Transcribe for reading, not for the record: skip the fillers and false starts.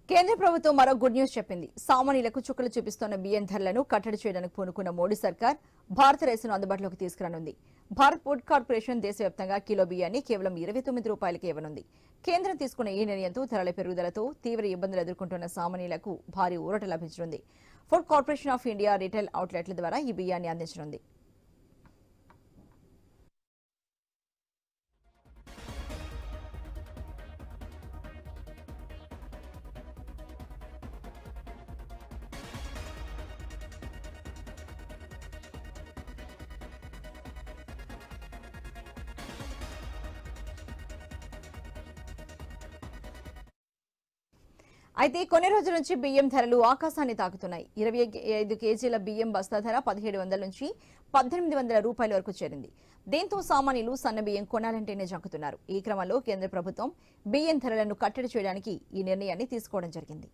కేంద్ర ప్రభుత్వం మరో గుడ్ న్యూస్ చెప్పింది. సామాన్యులకు చుక్కలు చూపిస్తున్న బియ్యం ధరలను కట్టడి చేయడానికి పూనుకున్న మోడీ సర్కార్ భారత రైసును అందుబాటులోకి తీసుకురానుంది. భారత్ ఫుడ్ కార్పొరేషన్ దేశవ్యాప్తంగా కిలో బియ్యాన్ని కేవలం 29 రూపాయలకే ఇవ్వనుంది. కేంద్రం తీసుకున్న ఈ నిర్ణయంతో ధరల పెరుగుదలతో తీవ్ర ఇబ్బందులు ఎదుర్కొంటున్న సామాన్యులకు భారీ ఊరట లభించనుంది. Food corporation of India retail అవుట్లెట్ల ద్వారా ఈ బియ్యాన్ని అందించనుంది. అయితే కొన్ని రోజుల నుంచి బియ్యం ధరలు ఆకాశాన్ని తాకుతున్నాయి. 25 కేజీల బియ్యం బస్తా ధర 1700 నుంచి 1800 రూపాయల వరకు చేరింది. దీంతో సామాన్యులు సన్న బియ్యం కొనాలంటేనే జంకుతున్నారు. ఈ క్రమంలో కేంద్ర ప్రభుత్వం బియ్యం ధరలను కట్టడి చేయడానికి ఈ నిర్ణయాన్ని తీసుకోవడం జరిగింది.